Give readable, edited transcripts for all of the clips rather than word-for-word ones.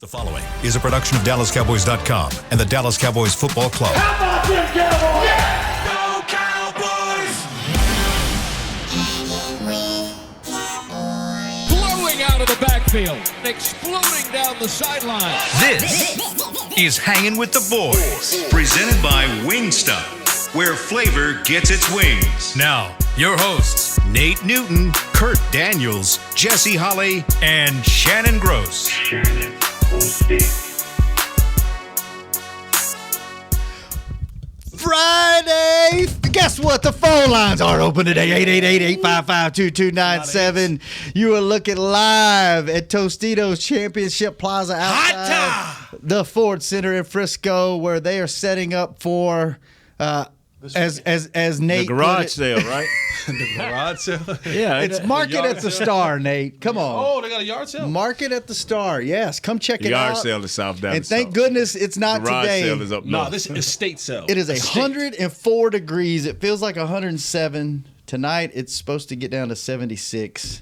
The following is a production of DallasCowboys.com and the Dallas Cowboys Football Club. How about them Cowboys? Yeah! Go Cowboys! Blowing out of the backfield, exploding down the sideline. This is Hangin' with the Boys, presented by Wingstop, where flavor gets its wings. Now, your hosts, Nate Newton, Kurt Daniels, Jesse Holley, and Shannon Gross. Friday. Guess what? The phone lines are open today. 888-855-2297. You are looking live at Tostitos Championship Plaza outside the Ford Center in Frisco, where they are setting up for as Nate the garage put it, sale, right? The garage sale? Yeah, it's Market at the Star, Nate. Come on. Oh, they got a yard sale? Market at the Star. Yes, come check the it out. yard sale is South Dallas. And thank goodness it's not garage today. sale is up No, north. this is estate sale. It is Estate. 104 degrees. It feels like 107. Tonight it's supposed to get down to 76.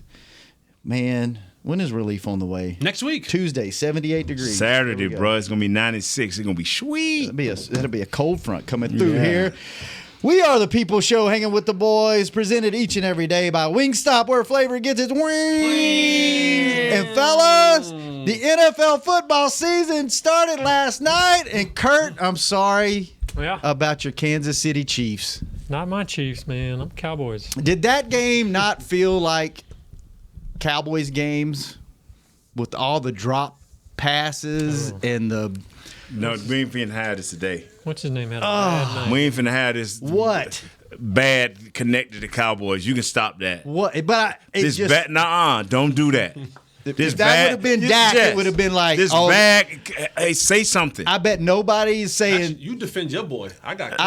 Man, when is relief on the way? Next week. Tuesday, 78 degrees. Saturday, Here we go. bro. It's going to be 96. It's going to be sweet. That'll be a cold front coming through here. We are the People Show, hanging with the boys, presented each and every day by Wingstop, where flavor gets its wings. And fellas, the NFL football season started last night. And Kurt, I'm sorry about your Kansas City Chiefs. Not my Chiefs, man. I'm Cowboys. Did that game not feel like Cowboys games with all the drop passes and the No, we ain't finna have this today. What's his name? Had a bad night. We ain't finna have this. what? Bad connected to Cowboys. You can stop that. What? But This bad. Nuh-uh. Don't do that. if that would have been Dak, it would have been like, this bad. Hey, say something. I bet nobody's saying. You defend your boy. I got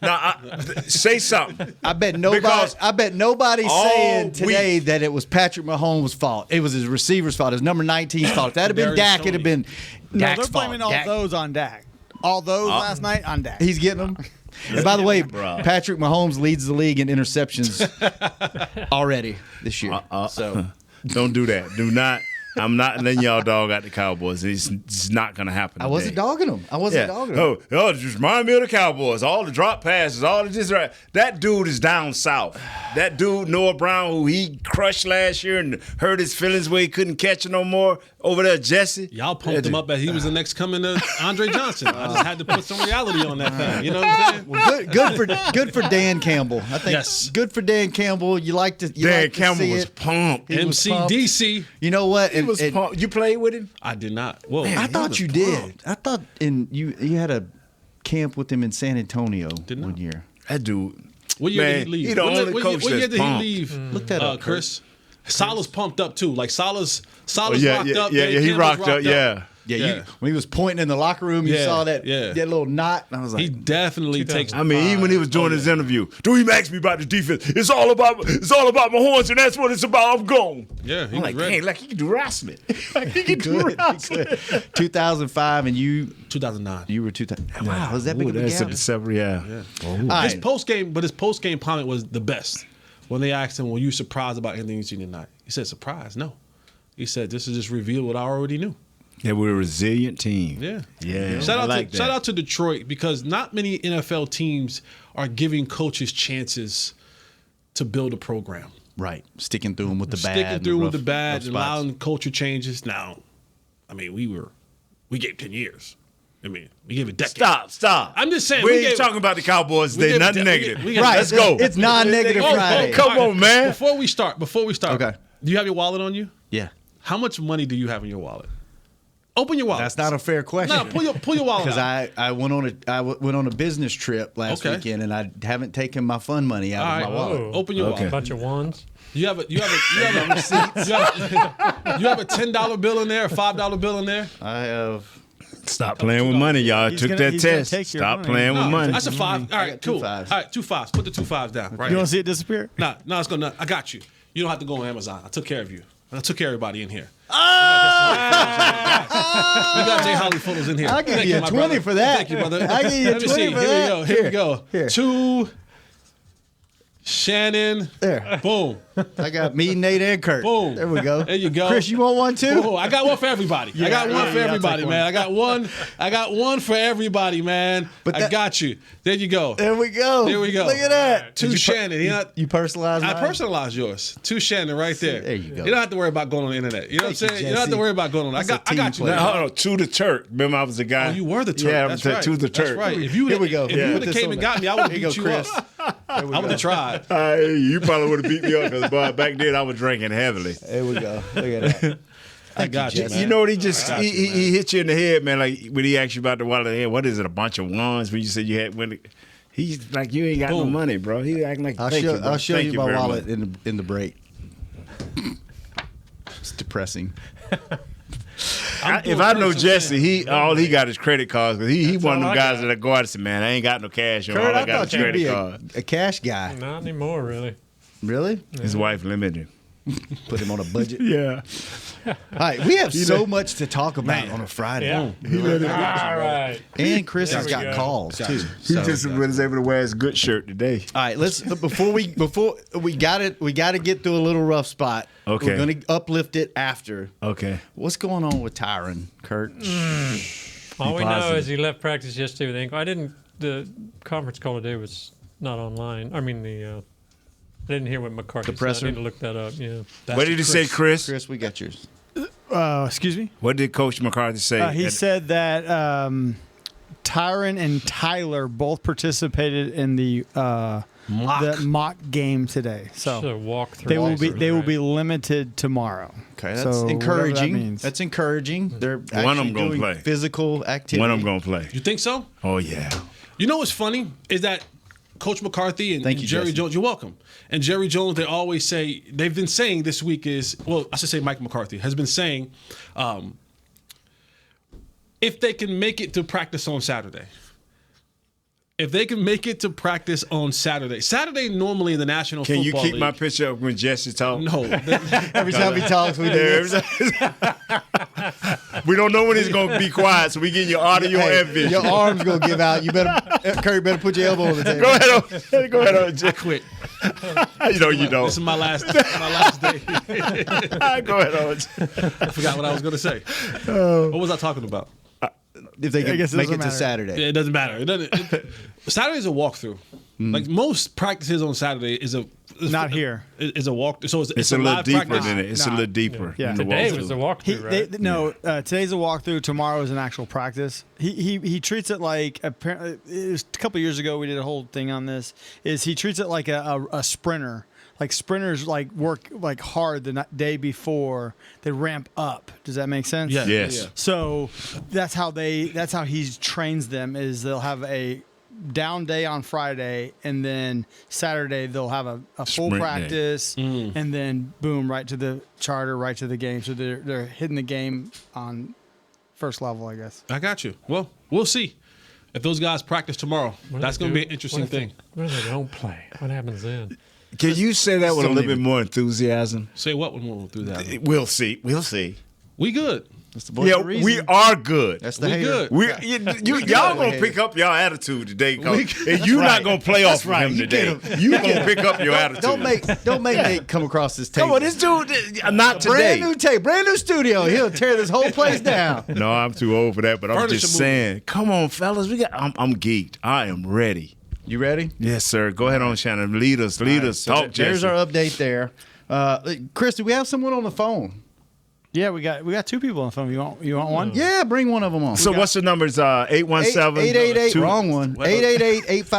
No. Say something. I bet nobody. Because I bet nobody's all saying today week- that it was Patrick Mahomes' fault. It was his receiver's fault. His number 19's fault. If that had been Darius Dak, Toney. it'd have been No, Dak's they're blaming fault. all Dak- those on Dak. All those last night on Dak. He's getting them. And by the way, Bro. Patrick Mahomes leads the league in interceptions already this year. So Don't do that. Do not. I'm not letting y'all dog out the Cowboys. It's not gonna happen. I wasn't today. dogging him. I wasn't dogging him. Oh, just remind me of the Cowboys. All the drop passes, all of this. Right. That dude is down south. That dude, Noah Brown, who he crushed last year and hurt his feelings where he couldn't catch it no more. Over there, Jesse. Y'all pumped him up as he was the next coming to Andre Johnson. I just had to put some reality on that thing. You know what I'm saying? Well, good for Dan Campbell. I think Yes. good for Dan Campbell. You like to Dan like to Campbell see was it. pumped. He was pumped. MCDC. You know what? He was pumped. You played with him? I did not. Whoa. I thought you did. I thought you had a camp with him in San Antonio Didn't one I? year. That dude. What year Man, did he leave? he the only what coach year that's did he pumped. leave? Look that up, Chris. Salah's pumped up too. Like Salah's rocked up. Yeah, Dan he Campbell's rocked up. Yeah. Yeah, when he was pointing in the locker room, you Yeah, saw that yeah. little knot, and I was like, He definitely takes. I mean, even when he was doing his interview, dude, he asked me about the defense. It's all about my horns, and that's what it's about. I'm gone. Yeah, he I'm was like, ready. dang, like he can do wrestling. Like he can do good. wrestling. 2005, and you 2009. were 2000. Wow, was that big Ooh, of a that's gap? December, yeah. All His right. post game comment was the best. When they asked him, "Were you surprised about anything you seen tonight?" He said, "Surprised? No." He said, "This is just revealed what I already knew." Yeah, we're a resilient team. Yeah. Yeah. Shout I like that. shout out to Detroit, because not many NFL teams are giving coaches chances to build a program. Right, sticking through him with the bad. Sticking and through rough- with the bad rough and spots. allowing culture changes. Now, I mean, we gave 10 years. I mean, we gave a decade. Stop. I'm just saying, We we ain't gave- talking about the Cowboys we today. gave a Nothing de- we negative. gave- we gave- Right, Let's go. It's non-negative Friday. Come on, man. Before we start, Okay. do you have your wallet on you? Yeah, How much money do you have in your wallet? Open your wallet. that's not a fair question. No, pull your wallet Because out. I went on a business trip last Okay. weekend, and I haven't taken my fun money out All of right. my wallet. Open your Okay. wallet. Bunch of ones. You have a $10 bill in there, a $5 bill in there. I have. Stop playing with money, y'all. He's Took gonna- that he's gonna test. take your Stop money. playing with money. That's a $5. All I right, got two cool. fives. All right, 2 5s. Put the 2 5s down. Right. You want to see it disappear? No, it's gonna. I got you. You don't have to go on Amazon. I took care of you. I took care of everybody in here. We got Jay Holly photos in here. I'll give Thank you a my 20 brother. for that. Thank you, brother. I'll give you a Let me 20 see. for Here that. we go. Here we go. Here. Shannon. There. Boom. I got me, Nate, and Kurt. Boom. There we go. There you go. Chris, you want one too? Boom. I got one for everybody. I got one for everybody, man. I got one for everybody, man. But I got you. There you go. There we go. There we go. Look at that. To Shannon. You personalized I mine? personalized yours. To Shannon right there. There you go. You don't have to worry about going on the internet. You know what I'm saying? You don't have to worry about going on. I got you. player. Now, hold on. To the Turk. Remember, I was the guy. Oh, you were the Turk. Yeah, That's to right. the That's Turk. right. If Here we go. If you would have Put this came on and there. got me, I would have Here you beat go, you Chris. up. I would have tried. You probably would have beat me up because back then I was drinking heavily. There we go. Look at that. I got you, Jesse. man. You know what he you, he hit you in the head, man. Like when he asked you about the wallet in the head, what is it? A bunch of ones? When you said you had he's like, you ain't got no Boom. money, bro. He acting like I'll show you my wallet in the break. It's depressing. If I know Jesse, all he got is credit cards because he one of them all I guys got. that go out and say, man, I ain't got no cash on. Kurt, All I I got thought is you'd be credit card. a cash guy. Not anymore, really. Really? His wife limited him. Put him on a budget. Yeah. All right, we have so much to talk about on a Friday. Yeah. All right. And Chris has we got go. calls too. He just was able to wear his good shirt today. All right, let's before we got to get through a little rough spot. Okay. We're going to uplift it after. Okay. What's going on with Tyron, Kurt? All we know positive. is he left practice yesterday with ankle. The conference call today was not online. I mean, I didn't hear what McCarthy said. presser? I need to look that up, yeah. What did he say, Chris? Chris, we got yours. Excuse me? What did Coach McCarthy say? He said that Tyron and Tyler both participated in the mock game today. So So walk through. they will be limited tomorrow. Okay, that's So whatever that encouraging. means. That's encouraging. They're One of actually them gonna doing play. physical activity. When I'm going to play. You think so? Oh, yeah. You know what's funny is that Coach McCarthy and Thank you, Jerry Jesse. Jones, you're welcome. And Jerry Jones, they always say, they've been saying this week is, well, I should say Mike McCarthy has been saying, if they can make it to practice on Saturday. If they can make it to practice on Saturday. Saturday normally in the National Can you Football keep League. my picture up when Jesse talks? No. Every time he talks, we do this. We don't know when he's going to be quiet, so we get your audio Hey, and video. your arm's gonna give out. You better, Curry, better put your elbow on the table. Go ahead, Go ahead, I Jesse. quit. You know you don't. This is my last day. Go ahead, I forgot what I was going to say. What was I talking about? If they can guess it make it doesn't to matter. Saturday. Yeah, it doesn't matter. It doesn't. Saturday's a walkthrough. Like most practices on Saturday is Not here. Is a walk. So It's a little live deeper practice. than it. It's a Nah. little deeper. Yeah. in the Today walkthrough. was the walkthrough, right? No, today's a walkthrough. Tomorrow is an actual practice. He treats it like, apparently, it was a couple years ago we did a whole thing on this. Is he treats it like a sprinter. Like sprinters work hard the day before they ramp up. Does that make sense? Yeah. Yes. Yeah. So that's how he trains them. Is they'll have a down day on Friday, and then Saturday they'll have a full Sprint day. practice, and then boom, right to the charter, right to the game. So they're hitting the game on first level, I guess. I got you. Well, we'll see if those guys practice tomorrow. What if That's they going to be do- an interesting what if they- thing. What if they don't play? What happens then? Can you say that with a Don't little bit even- more enthusiasm? Say what when we'll do that? We'll see. We'll see. We good. That's the voice Yeah, of reason. we are good. That's the We hater. good. Y'all gonna pick up your attitude today, and you're not gonna play off right. of him You today. get You gonna pick up your attitude. Don't make Nate come across this table. Come on, this dude. Not today. brand new tape, brand new studio. He'll tear this whole place down. No, I'm too old for that. But I'm Furniture just movie. saying. Come on, fellas. I'm geeked. I am ready. You ready? Yes, sir. Go ahead on, Shannon. Lead us. Lead us. So Talk, there's Jesse. our update there. Chris, do we have someone on the phone? Yeah, we got two people on the phone. You want one? Yeah, bring one of them on. So what's the numbers? 817 888, 2 wrong one.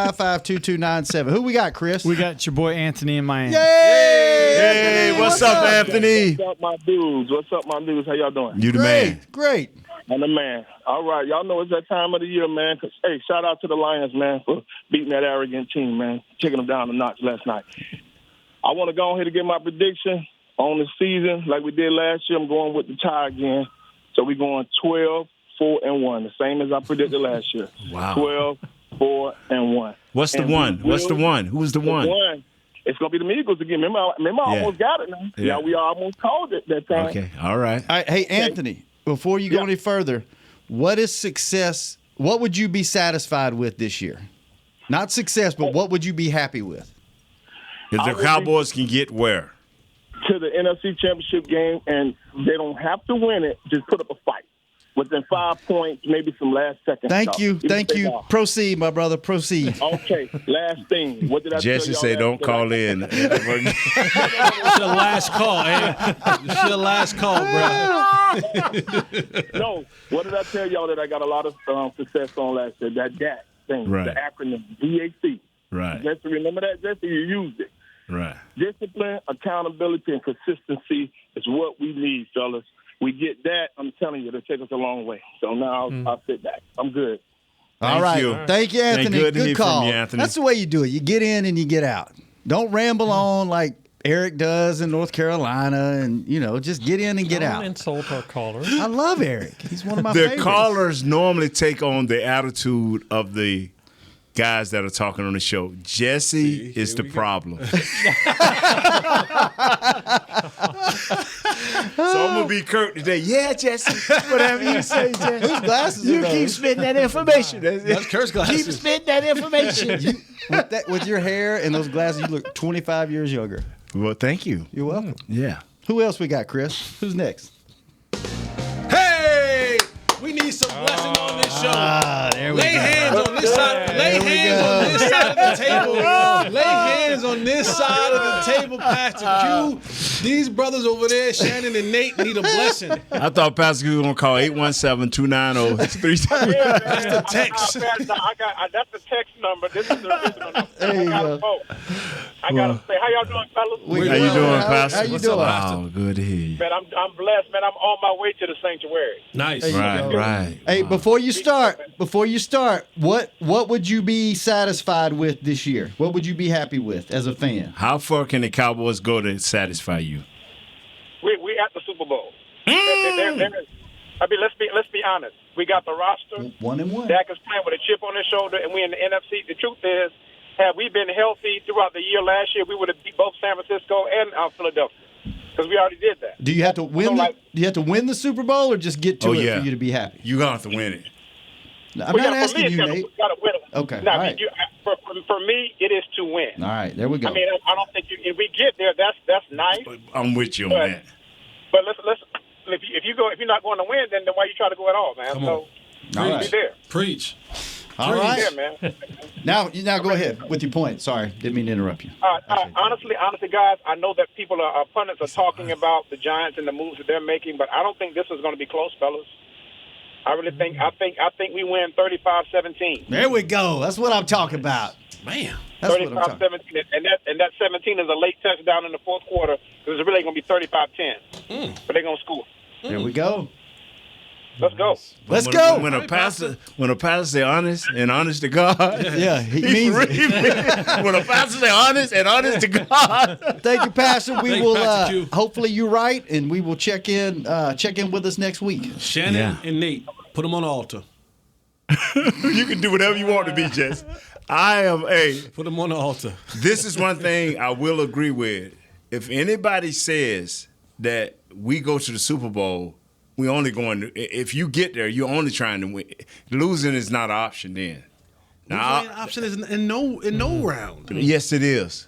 888-855-2297. Who we got, Chris? We got your boy Anthony in Miami. Yay! Hey, Anthony, what's up, Anthony? What's up, my dudes? What's up, my dudes? How y'all doing? You the man. Great. I'm the man. All right, y'all know it's that time of the year, man. 'Cause, hey, shout out to the Lions, man, for beating that arrogant team, man, taking them down a notch last night. I want to go on here to get my prediction on the season like we did last year. I'm going with the tie again. So we're going 12-4-1, the same as I predicted last year. Wow. 12-4-1. What's the And one? we What's the will- one? Who's the one? It's going to be the Eagles again. Remember I Yeah. almost got it now. Yeah. Yeah, we almost called it that time. Okay. All right. All right, hey, Anthony, before you go Yeah. any further, what is success? What would you be satisfied with this year? Not success, but what would you be happy with? If the Cowboys can get where? To the NFC Championship game, and they don't have to win it. Just put up a fight within 5 points, maybe some last-second Thank stuff. you. Thank you. Lost. Proceed, my brother. Proceed. Okay, last thing. What did I Jesse tell y'all? say don't call in. It's your last call, eh? It's your last call, bro. No, what did I tell y'all that I got a lot of success on last year? That DAC thing, Right. the acronym DAC. Right, Jesse, remember that, Jesse? You used it. right. Discipline, accountability, and consistency is what we need, fellas. We get that, I'm telling you, it'll take us a long way. So now I'll sit back. I'm good. All right. you. Thank you, Anthony. Good to hear Good from call. you, Anthony. That's the way you do it. You get in and you get out. Don't ramble on like Eric does in North Carolina, and just get in and get Don't out. insult our callers. I love Eric. He's one of my The favorites. callers normally take on the attitude of the guys that are talking on the show. Jesse is the problem. So I'm gonna be Kurt today. Yeah, Jesse. Whatever you say, Jesse. Whose glasses You are keep those? spitting that information. That's Kurt's glasses. Keep spitting that information. With your hair and those glasses, you look 25 years younger. Well, thank you. You're welcome. Yeah. Who else we got, Chris? Who's next? Hey, we need some blessing on this show. There we Lay go. hands on this side. Lay hands on this side of the table. Lay hands on this side of the table, Pastor Q. These brothers over there, Shannon and Nate, need a blessing. I thought Pastor Q was gonna call 817-290-32. That's the text. That's the text number. This is the original number. There you go. I gotta say, how y'all doing, fellas? How you doing, How Pastor? you What's doing? up, Oh, good to hear you. Man, I'm blessed, man. I'm on my way to the sanctuary. Nice. There you Right, go. right. Hey, before you start, what would you be satisfied with this year? What would you be happy with as a fan? How far can the Cowboys go to satisfy you? We at the Super Bowl. I mean, let's be honest. We got the roster. 1-1. Dak is playing with a chip on his shoulder, and we in the NFC. The truth is, had we been healthy throughout the year last year, we would have beat both San Francisco and Philadelphia, because we already did that. Do you have to win? Do you have to win the Super Bowl or just get to it for you to be happy? You're going to have to win it. I'm not asking you, Nate. We gotta win it. Okay, Now, all right. for me, it is to win. All right, there we go. I mean, I don't think if we get there, that's nice. I'm with you on But- that. But listen. If you're not going to win, then why you try to go at all, man? Come on. All be right. there. Preach. All right. Yeah, man. Now go ahead with your point. Sorry, didn't mean to interrupt you. Honestly, guys, I know that people pundits are talking about the Giants and the moves that they're making, but I don't think this is going to be close, fellas. I really think we win 35-17. There we go. That's what I'm talking about. Man. That's what I'm talking. 35-17, and that 17 is a late touchdown in the fourth quarter. It's really going to be 35-10, but they're going to score. There we go. Let's go. Let's go. When a pastor say honest and honest to God, Yeah, he means it. when a pastor say honest and honest to God, Thank you, Pastor. We Thank will. Pastor Q. Hopefully, you're right, and we will check in with us next week. Shannon Yeah. and Nate, put them on the altar. you can do whatever you want to be, Jess. Put them on the altar. This is one thing I will agree with. If anybody says that we go to the Super Bowl, we only going to, if you get there, you're only trying to win. Losing is not an option then. Losing option is in no round. Yes, it is.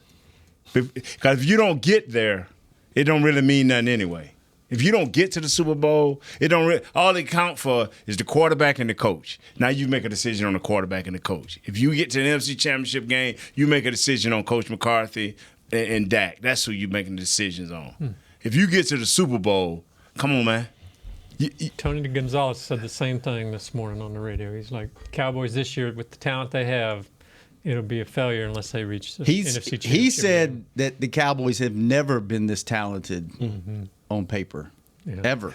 Because if you don't get there, it don't really mean nothing anyway. If you don't get to the Super Bowl, it don't really, all they count for is the quarterback and the coach. Now you make a decision on the quarterback and the coach. If you get to the NFC Championship game, you make a decision on Coach McCarthy and Dak. That's who you're making decisions on. If you get to the Super Bowl, come on, man. Tony Gonzalez said the same thing this morning on the radio. He's like, Cowboys this year, with the talent they have, it'll be a failure unless they reach the NFC Championship. He said that the Cowboys have never been this talented on paper, ever.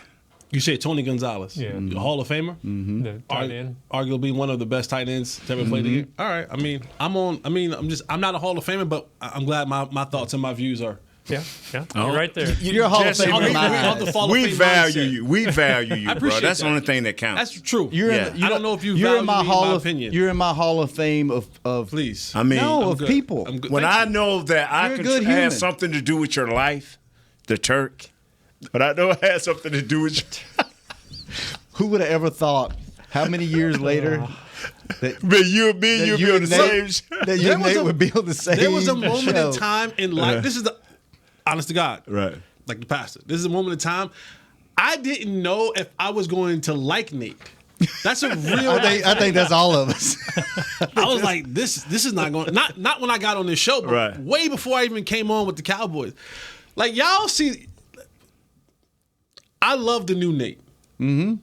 You say Tony Gonzalez, the Hall of Famer, the tight end. arguably one of the best tight ends to ever play the game. All right, I'm not a Hall of Famer, but I'm glad my thoughts and my views are. Yeah, you're right there. You're a Hall of Jesse, Famer in my eyes. we value you. We value you, bro. appreciate That's the that. only thing that counts. That's true. I don't know if you you're value in my me, Hall my of opinion. You're in my Hall of Fame of Please. I mean, of good. people. I'm good. when Thank I you. know that I You're a could good have human. something to do with your life, the Turk, but I know it has something to do with your Who would have ever thought? How many years later? But you'll be on the same show. That you and Nate would be on the same. There was a moment show. in time in life. This is the honest to God, Right. like the pastor. This is a moment in time. I didn't know if I was going to like Nate. That's a real. I think that's all of us. I was like, this is not going. Not when I got on this show, but Right. way before I even came on with the Cowboys. Like y'all see, I love the new Nate. Mm-hmm.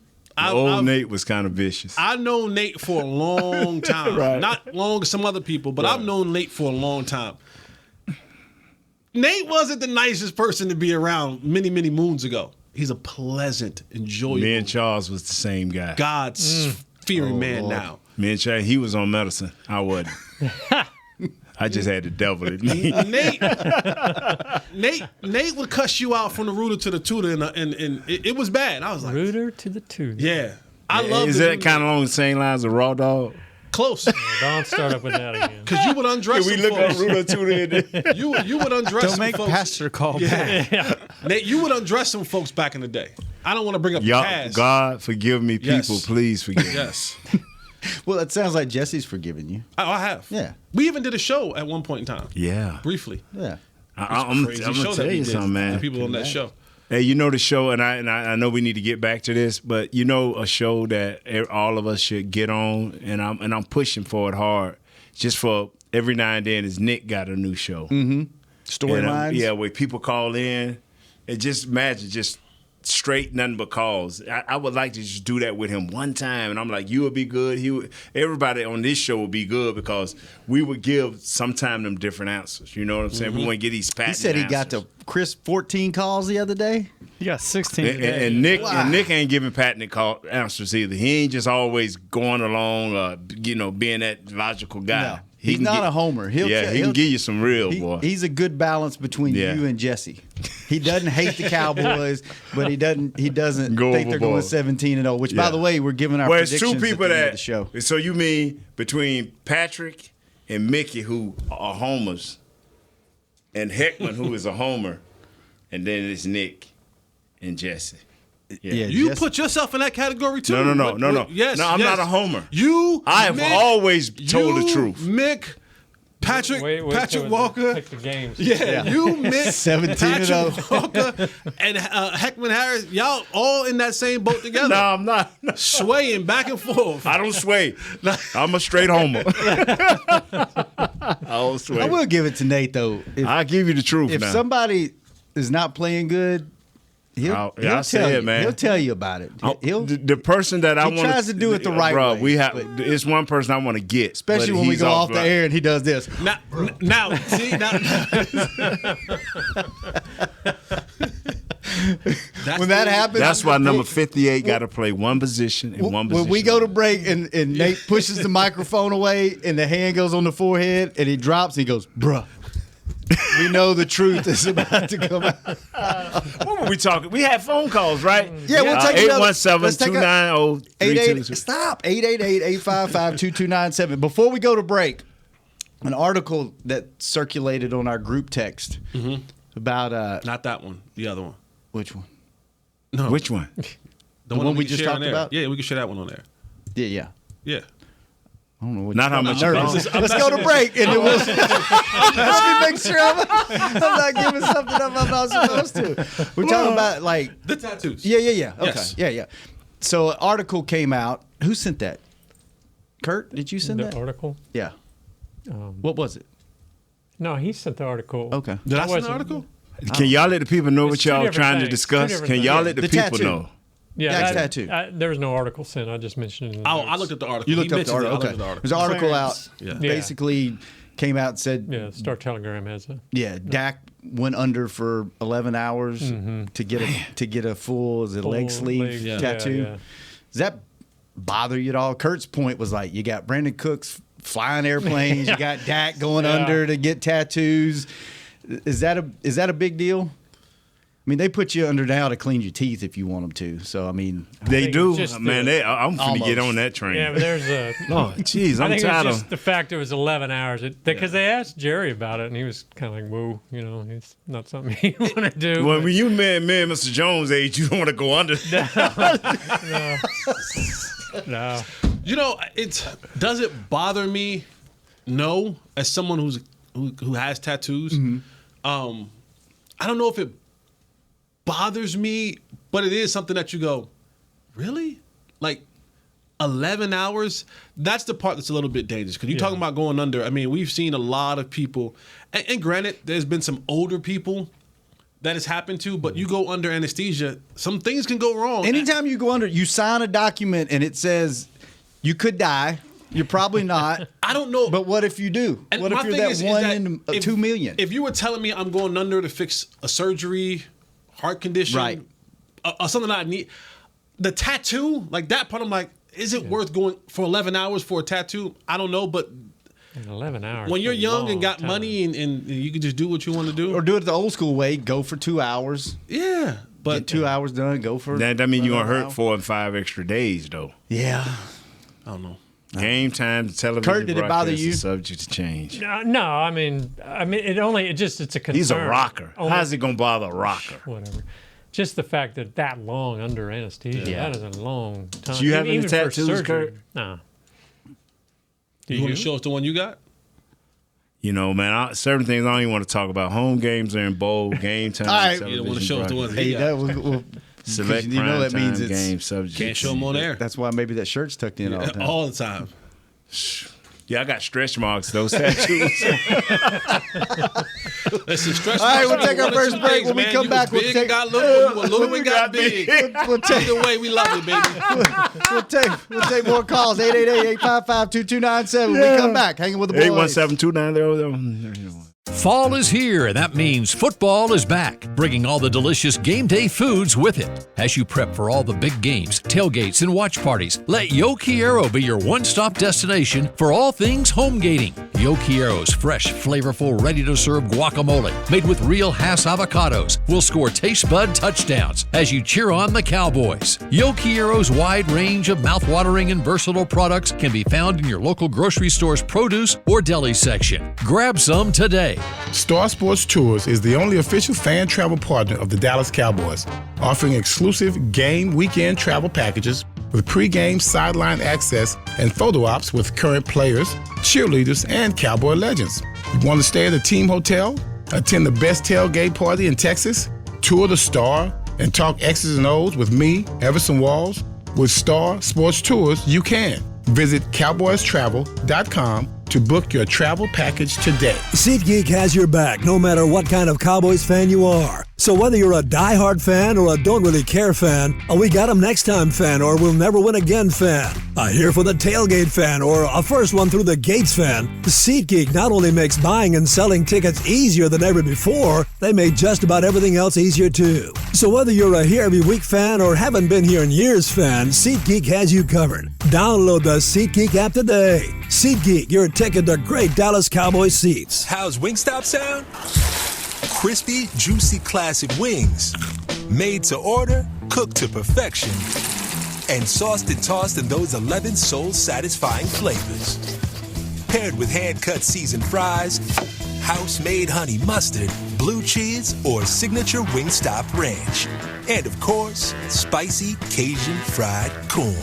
Old Nate was kind of vicious. I know Nate for a long time. Right. Not long as some other people, but I've known Nate for a long time. Nate wasn't the nicest person to be around many, many moons ago. He's a pleasant, enjoyable, Me and Charles was the same guy. God's fearing man Lord. now. Me and Charles, he was on medicine. I wasn't. I just had the devil in me. Nate would cuss you out from the rooter to the tutor, and it was bad. I was like, Rooter to the tutor. yeah. I love Is that kind of along the same lines of Raw Dog? close. Don't start up with that again. Because you would undress We some look at folks. Ruler Tutor. You would undress Don't some make folks. Pastor call back. Nate, you would undress some folks back in the day. I don't want to bring up the Y'all, past. God forgive me, people. Yes. Please forgive me. Yes. Well, it sounds like Jesse's forgiven you. I have. Yeah. We even did a show at one point in time. Yeah. Briefly. Yeah. I'm Crazy going show to that tell we you did. something, man. The people on that show. Hey, you know the show, and I know we need to get back to this, but you know a show that all of us should get on, and I'm pushing for it hard, just for every now and then. Is Nick got a new show? Mm-hmm. Storylines. Yeah, where people call in, and just imagine just straight nothing but calls. I would like to just do that with him one time, and I'm like, you would be good. Everybody on this show would be good because we would give sometime them different answers. You know what I'm saying? We want to get these patent. He said he got to Chris 14 calls the other day. You got 16 And, today. and Nick ain't giving patented call answers either. He ain't just always going along, being that logical guy. No, he's not a homer. He can give you some real, boy. He's a good balance between Yeah. you and Jesse. He doesn't hate the Cowboys, but he doesn't Go think they're going overboard. 17-0. Which, by Yeah. the way, we're giving our Well, it's predictions two people at the end that of the show. So you mean between Patrick and Mickey, who are homers, and Heckman, who is a homer, and then it's Nick and Jesse. Yeah, You Jesse- put yourself in that category too. No. Yes. No, I'm yes. not a homer. You. I have Mick, always told the you, truth. Mick, Patrick till Walker. Pick the games. Yeah, you, Mick, 17-0. Patrick Walker, and Heckman Harris. Y'all all in that same boat together. No, I'm not. No. Swaying back and forth. I don't sway. I'm a straight homer. I don't sway. I will give it to Nate, though. I'll give you the truth If now. somebody is not playing good, I'll he'll say tell it, you. man. He'll tell you about it. He'll the person that I he want tries to do it the right way, We have but- it's one person I want to get, especially but when we he's go off the offline. air and he does this. Now, see, When that happens, That's why number 58 got to play one position and one position. when we go to break and Nate pushes the microphone away and the hand goes on the forehead and he drops, he goes, bruh. We know the truth is about to come out. What were we talking? We had phone calls, right? Yeah, we'll take another- let's take a- 817-290-3222. Stop. 888-855-2297. Before we go to break, an article that circulated on our group text about not that one. The other one. which one? No, Which one? the one we can just share on talked there. about? Yeah, we can share that one on there. Yeah. Yeah. I don't know what Not how much you nervous. bought. Let's go to break and then we'll let me make sure I'm not giving something up I'm not supposed to. We're talking about like The tattoos. Yeah. Okay. Yes. Yeah. So an article came out. Who sent that? Kurt, did you send The that? article? Yeah. What was it? No, he sent the article. Okay. Did I send the wasn't- article? Can y'all let the people know It's what two y'all different trying to things. Two discuss? different Can y'all things. let the The people tattoo. know? Yeah, Dak's tattoo. There was no article sent. I just mentioned it. In the Oh, I notes. looked at the article. You looked He up the mentioned it. article. I Okay. looked at There's an article out. Yeah. Basically came out and said, Yeah, Star Telegram has a. yeah, Dak went under for 11 hours to get a full leg sleeve tattoo. Yeah. Does that bother you at all? Kurt's point was like, you got Brandon Cooks flying airplanes, you got Dak going under to get tattoos. Is that a big deal? I mean, they put you under now to clean your teeth if you want them to. So I mean, They think do, it's just man. the- I'm finna get Almost. on that train. Yeah, but there's a. Oh, jeez, I I'm think it tired was of. just the fact it was 11 hours. Because they asked Jerry about it, and he was kind of like, whoa, it's not something he want to do. Well, but- when you man, Mr. Jones' age, you don't want to go under. no. Does it bother me? No, as someone who has tattoos. Mm-hmm. I don't know if it bothers me, but it is something that you go, really? Like 11 hours? That's the part that's a little bit dangerous because you're talking about going under. I mean, we've seen a lot of people, and granted, there's been some older people that has happened to, but you go under anesthesia, some things can go wrong. Anytime you go under, you sign a document and it says you could die. You're probably not. I don't know. But what if you do? And What if my you're thing that is one that in if- 2 million? If you were telling me I'm going under to fix a surgery, heart condition, Right. Something I need, the tattoo, like that part, I'm like, is it worth going for 11 hours for a tattoo? I don't know, but 11 hours. when you're young and got time. money and you can just do what you want to do. Or do it the old school way. Go for 2 hours. Yeah. But Get 2 hours done. Go for That means you're another gonna hurt hour. 4 and 5 extra days though. Yeah. I don't know. Game time, the television Kurt, did it bother broadcast you? is subject to change. No, I mean, it's a concern. He's a rocker. Only- How's it gonna bother a rocker? Whatever. Just the fact that long under anesthesia, that is a long time. Do you have any Even for tattoos, surgery. Kurt? No. You want to show us the one you got? You know, man, certain things I don't even want to talk about. Home games are in bold. Game time. All right. You don't want to show us the ones Hey, he got. that was, Select you know that prime means time it's game subject. Can't show them on air. That's why maybe that shirt's tucked in all the time. All the time. Yeah, I got stretch marks. Those tattoos. Listen, stretch All right, marks we'll are take our one of first two break. things, When we man. come You back, was we'll big and take- got little. You were little and got big. We'll take, Either way, we love you, baby. we'll take more calls. 888-855-2297. When we come back, hanging with the boys. 817-290. Fall is here, and that means football is back, bringing all the delicious game day foods with it. As you prep for all the big games, tailgates, and watch parties, let Yo Quiero be your one-stop destination for all things home gating. Yo Quiero's fresh, flavorful, ready-to-serve guacamole, made with real Hass avocados, will score taste bud touchdowns as you cheer on the Cowboys. Yo Quiero's wide range of mouthwatering and versatile products can be found in your local grocery store's produce or deli section. Grab some today. Star Sports Tours is the only official fan travel partner of the Dallas Cowboys, offering exclusive game weekend travel packages with pre-game sideline access and photo ops with current players, cheerleaders, and Cowboy legends. You want to stay at a team hotel, attend the best tailgate party in Texas, tour the Star, and talk X's and O's with me, Everson Walls? With Star Sports Tours, you can. Visit cowboystravel.com to book your travel package today. SeatGeek has your back no matter what kind of Cowboys fan you are. So whether you're a diehard fan or a don't really care fan, a we got 'em next time fan or we'll never win again fan, a here for the tailgate fan or a first one through the gates fan, SeatGeek not only makes buying and selling tickets easier than ever before, they made just about everything else easier too. So whether you're a here every week fan or haven't been here in years fan, SeatGeek has you covered. Download the SeatGeek app today. SeatGeek, your ticket to great Dallas Cowboys seats. How's Wingstop sound? Crispy, juicy, classic wings. Made to order, cooked to perfection. And sauced and tossed in those 11 soul-satisfying flavors. Paired with hand-cut seasoned fries, house-made honey mustard, blue cheese, or signature Wingstop ranch. And of course, spicy Cajun fried corn.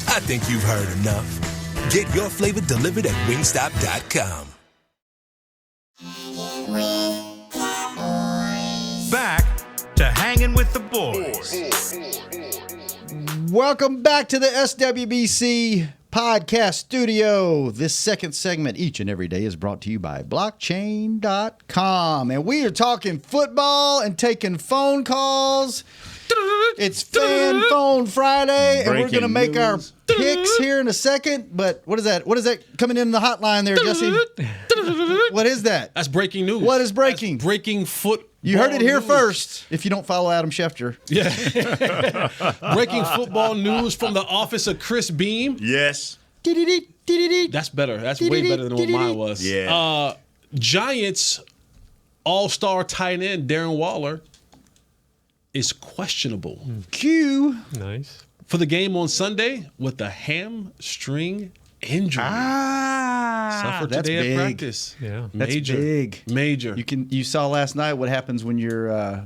I think you've heard enough. Get your flavor delivered at wingstop.com. Back to Hanging with the Boys. Welcome back to the SWBC podcast studio. This second segment each and every day is brought to you by blockchain.com. And we are talking football and taking phone calls. It's Fan Phone Friday, and we're going to make our picks here in a second. But what is that? What is that coming in the hotline there, Jesse? What is that? That's breaking news. What is breaking? That's breaking football. You heard it here news. first. If you don't follow Adam Schefter. Yeah. Breaking football news from the office of Chris Beam. Yes. That's better. That's way better than what mine was. Yeah. Giants all-star tight end Darren Waller is questionable. Q. Nice. For the game on Sunday with a hamstring injury. Suffered that's today big. at practice. Yeah. That's Major. big. Major. You saw last night what happens when your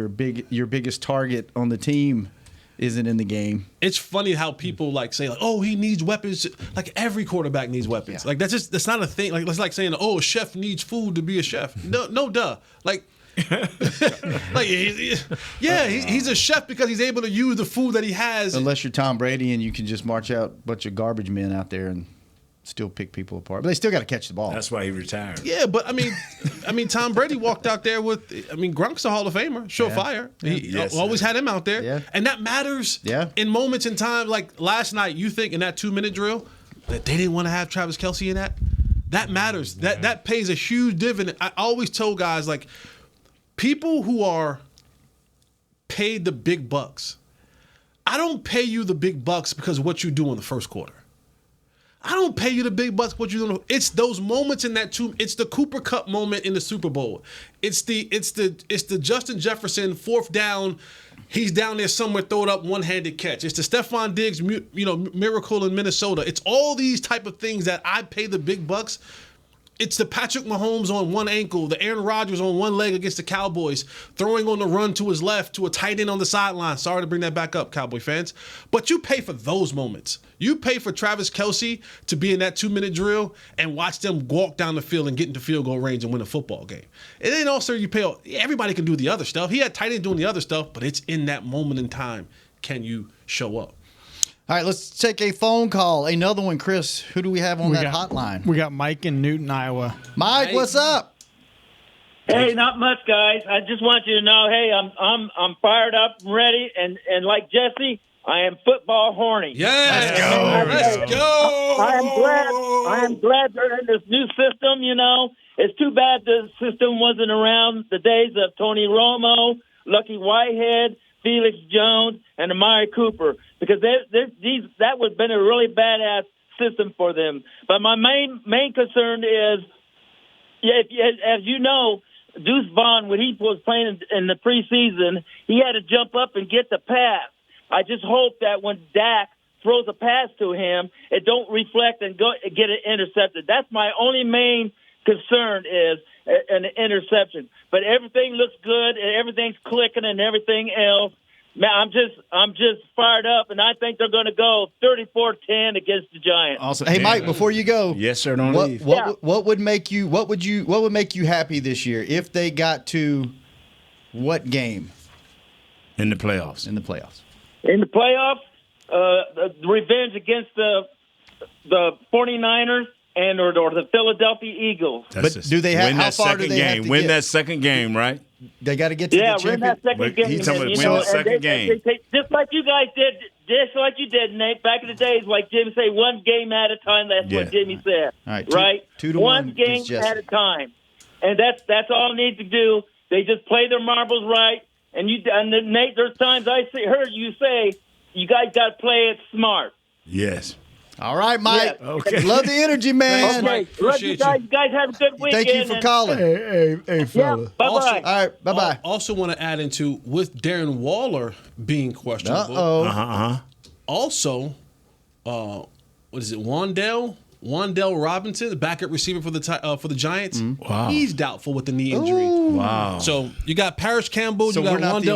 biggest target on the team isn't in the game. It's funny how people like say, like, oh, he needs weapons. Like every quarterback needs weapons. Like that's not a thing. Like, it's like saying, oh, a chef needs food to be a chef. No, duh. Like, like he's a chef because he's able to use the food that he has. Unless you're Tom Brady and you can just march out a bunch of garbage men out there and still pick people apart. But they still got to catch the ball. That's why he retired. Yeah, but I mean, Tom Brady walked out there with. Grunk's a Hall of Famer, surefire. He always had him out there, and that matters. In moments in time, like last night, you think in that 2-minute drill that they didn't want to have Travis Kelce in that. That matters. That pays a huge dividend. I always tell guys like, people who are paid the big bucks. I don't pay you the big bucks because of what you do in the first quarter. I don't pay you the big bucks what you do. It's those moments in that it's the Cooper Kupp moment in the Super Bowl. It's the Justin Jefferson 4th down. He's down there somewhere, throw it up, one-handed catch. It's the Stephon Diggs, miracle in Minnesota. It's all these type of things that I pay the big bucks. It's the Patrick Mahomes on one ankle, the Aaron Rodgers on one leg against the Cowboys, throwing on the run to his left to a tight end on the sideline. Sorry to bring that back up, Cowboy fans. But you pay for those moments. You pay for Travis Kelce to be in that 2-minute drill and watch them walk down the field and get into field goal range and win a football game. And then also you pay, everybody can do the other stuff. He had tight end doing the other stuff, but it's in that moment in time. Can you show up? All right, let's take a phone call. Another one, Chris. Who do we have on that hotline? We got Mike in Newton, Iowa. Mike, what's up? Hey, not much, guys. I just want you to know, hey, I'm fired up and ready, and like Jesse, I am football horny. Yes, let's go. I am glad they're in this new system. It's too bad the system wasn't around the days of Tony Romo, Lucky Whitehead, Felix Jones, and Amari Cooper, because that would have been a really badass system for them. But my main concern is, as you know, Deuce Vaughn, when he was playing in the preseason, he had to jump up and get the pass. I just hope that when Dak throws a pass to him, it don't reflect and get it intercepted. That's my only main concern is an interception. But everything looks good, and everything's clicking, and everything else. Man, I'm just fired up, and I think they're going to go 34-10 against the Giants. Awesome. Hey, Mike, before you go, yes, sir. Don't leave. What would make you happy this year if they got to what game? In the playoffs. In the playoffs, the revenge against the 49ers. Or the Philadelphia Eagles. Do they have? Win that second game. Win that second game, right? They got to get to the championship. Win that second game. He's talking about win the second game. Just like you guys did, just like you did, Nate. Back in the days, like Jimmy say, one game at a time. That's what Jimmy said. All right, right? 2-1. One game at a time, and that's all they need to do. They just play their marbles right. And Nate, there's times heard you say, you guys got to play it smart. Yes. All right, Mike. Yeah. Okay. Love the energy, man. Okay. Love you guys. You guys have a good weekend. Thank you for calling. Hey, fella. Yeah, bye-bye. All right, bye-bye. Also want to add into, with Darren Waller being questionable. Also, what is it, Wan'Dale Robinson, the backup receiver for the Giants. Wow. He's doubtful with the knee injury. Ooh. Wow. So you got Parrish Campbell, So you got we're not the Wan'Dale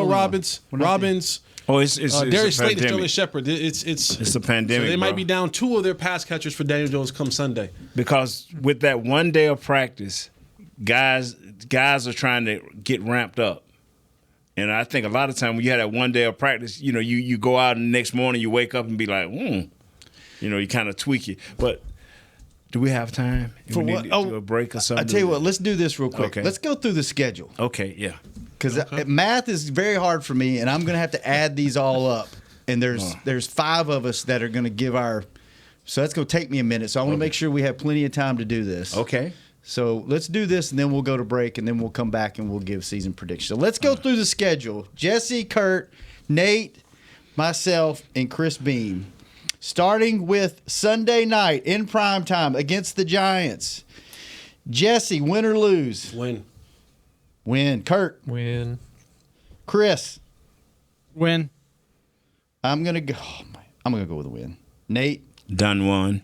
only Robbins. Oh, it's Darius a Slayton, Sterling pandemic. Shepard. It's a pandemic. So they bro. might be down 2 of their pass catchers for Daniel Jones come Sunday. Because with that one day of practice, guys are trying to get ramped up. And I think a lot of time when you have that one day of practice, you go out and the next morning you wake up and be like, you kind of tweak it. But do we have time? For we what? need to do a break or something? I tell you what, let's do this real quick. Okay. Let's go through the schedule. Okay, yeah. Because math is very hard for me, and I'm going to have to add these all up. And there's 5 of us that are going to give our – so that's going to take me a minute. So I want to make sure we have plenty of time to do this. Okay. So let's do this, and then we'll go to break, and then we'll come back and we'll give season predictions. So let's go through the schedule. Jesse, Kurt, Nate, myself, and Chris Beam. Starting with Sunday night in primetime against the Giants. Jesse, win or lose? Win. Kurt? Win. Chris? Win. I'm gonna go with a win. Nate? Done one.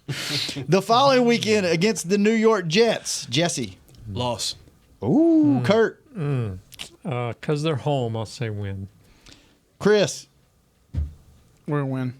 The following weekend against the New York Jets. Jesse? Loss. Ooh, Kurt? Because they're home, I'll say win. Chris. We're going to win.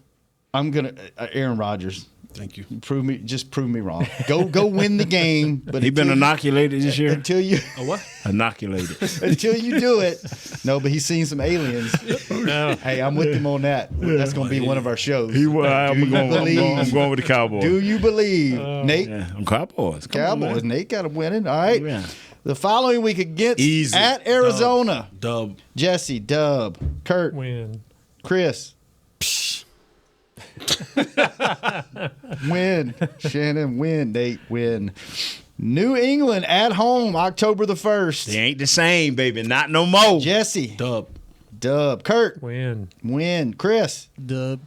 I'm going to Aaron Rodgers. Thank you. Prove me wrong. Go win the game. But he been inoculated this year? Until you what? Inoculated. Until you do it. No, but he's seen some aliens. No. Hey, I'm with him on that. That's going to be one of our shows. I'm going with the Cowboys. Do you believe? Nate? Yeah, I'm Cowboys. Cowboys. Nate got him winning. All right. Yeah. The following week against at Arizona. Dub. Jesse, dub. Kurt. Win. Chris. Win. Shannon, win. Nate, win. New England at home, October the 1st. They ain't the same, baby. Not no more. Jesse. Dub. Dub. Kurt. Win. Win. Chris. Dub.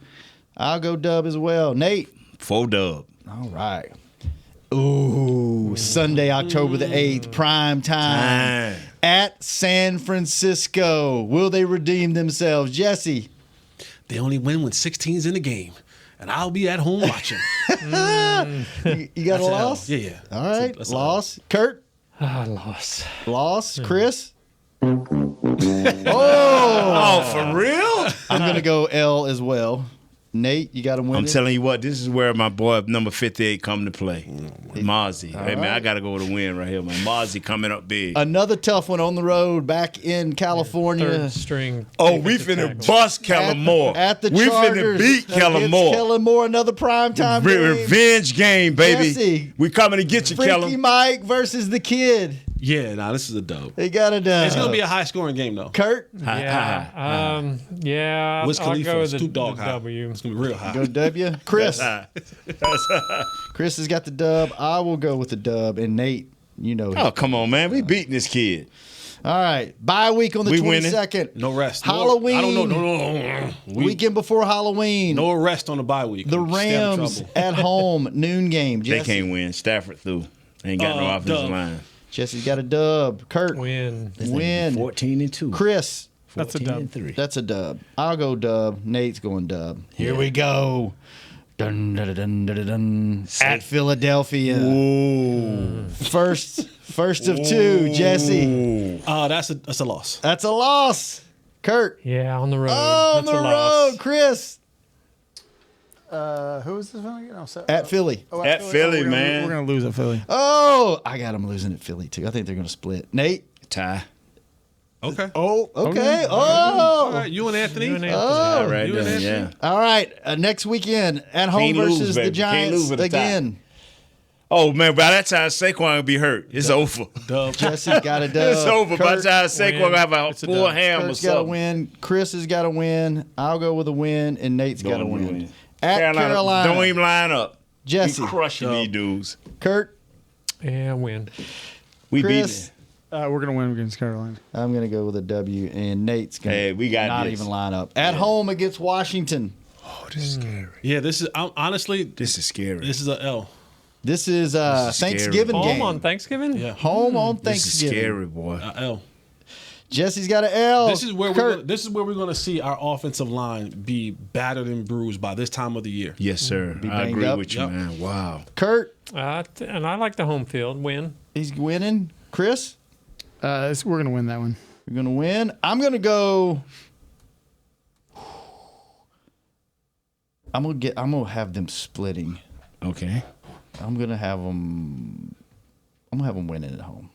I'll go dub as well. Nate. 4 dub. All right. Ooh, Sunday, October the 8th, prime time at San Francisco. Will they redeem themselves? Jesse. They only win when 16's in the game, and I'll be at home watching. You got a loss? Yeah. All right, loss. Kurt? Loss. Loss. Chris? Oh, for real? I'm going to go L as well. Nate, you got to win. I'm telling you what, this is where my boy number 58 come to play. Mozzie. Hey, man, I got to go with a win right here, man. Mozzie coming up big. Another tough one on the road back in California. Third string. Oh, we finna bust Kellen Moore. At the we Chargers. finna beat Kellen Moore. Kellen Moore, another primetime game. Revenge game, baby. Jesse. We coming to get you, Freaky Kellen. Mike versus the kid. Yeah, this is a dub. They got a dub. It's going to be a high-scoring game, though. Kurt? Yeah. Yeah. Wiz I'll Khalifa go is with the dog high. W. It's going to be real high. Go W. Chris. That's Chris has got the dub. I will go with the dub. And Nate, you know. Oh, come on, man. We beating this kid. All right. Bye week on the 22nd. No rest. Halloween. I don't know. No. Weekend before Halloween. No rest on the bye week. The Rams at home. Noon game. Jesse. They can't win. Stafford through. Ain't got no offensive line. Jesse's got a dub. Kurt. Win. 14-2. Chris. That's a dub. 14-3. That's a dub. I'll go dub. Nate's going dub. Here we go. Dun, dun, dun, dun, dun, dun. At Philadelphia. Ooh. First of two. Jesse. That's a loss. That's a loss. Kurt. Yeah, on the road. On That's the a loss. road. Chris. Who is this one again? At Philly. At Philly, man. We're going to lose at Philly. Oh, I got them losing at Philly, too. I think they're going to split. Nate. Tie. Okay. Oh, okay. All Oh. right, you and Anthony. Oh. Right You and there, Anthony. yeah. All right. Next weekend at home Can't lose, versus baby. the Can't Giants lose with a tie. again. Oh, man, by that time, Saquon will be hurt. It's over. Dub. Jesse's got a dub. It's over. By the Kurt, time Saquon will have a It's a full dub. ham or Kurt's got to something. win. Chris has got to win. I'll go with a win, and Nate's got to Going win. win. At Carolina. Don't even line up. Jesse. We crushing these dudes. Kurt. Yeah, win. We Chris. beat We're going to win against Carolina. I'm going to go with a W, and Nate's going Hey, we got not this. even line up. At home against Washington. Oh, this is scary. Yeah, this is honestly. This is scary. This is a L. This is scary. Thanksgiving Home game. on Thanksgiving? Yeah. Home on This is Thanksgiving. scary, boy. L. Jesse's got an L. This is where Kurt. we're going to see our offensive line be battered and bruised by this time of the year. Yes, sir. I banged agree up. with you, Yep. man. Wow. Kurt. And I like the home field. Win. He's winning. Chris. We're going to win that one. You're going to win. I'm going to go. I'm going to have them splitting. Okay. I'm going to have them winning at home.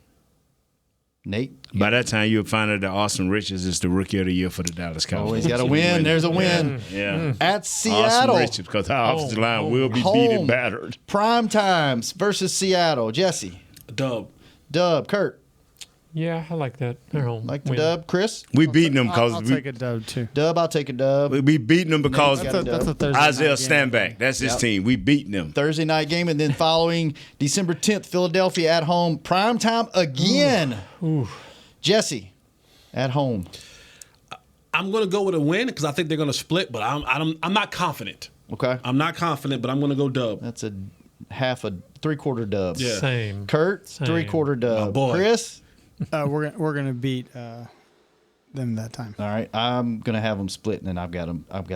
Nate. By that time, you'll find out that Austin Richards is the rookie of the year for the Dallas Cowboys. Always got to win. There's a win. Yeah. At Seattle. Austin Richards, because our offensive line will be beat Home. and battered. Prime times versus Seattle. Jesse. Dub. Dub. Kurt. Yeah, I like that. They're home. Like the Win. dub. Chris. We beating them I'll because take a dub, too. Dub. I'll take a dub. we beating them because Nate's got a dub. That's a Thursday Isaiah night game. Stanback. That's his Yep. team. We beating them. Thursday night game, and then following December 10th, Philadelphia at home. Prime time again. Jesse. At home. I'm going to go with a win because I think they're going to split, but I'm not confident. Okay. I'm not confident, but I'm going to go dub. That's a three-quarter dub. Yeah. Same. Kurt, Same. three-quarter dub. My boy. Chris. We're going to beat them that time. All right. I'm gonna have them split, and then I've got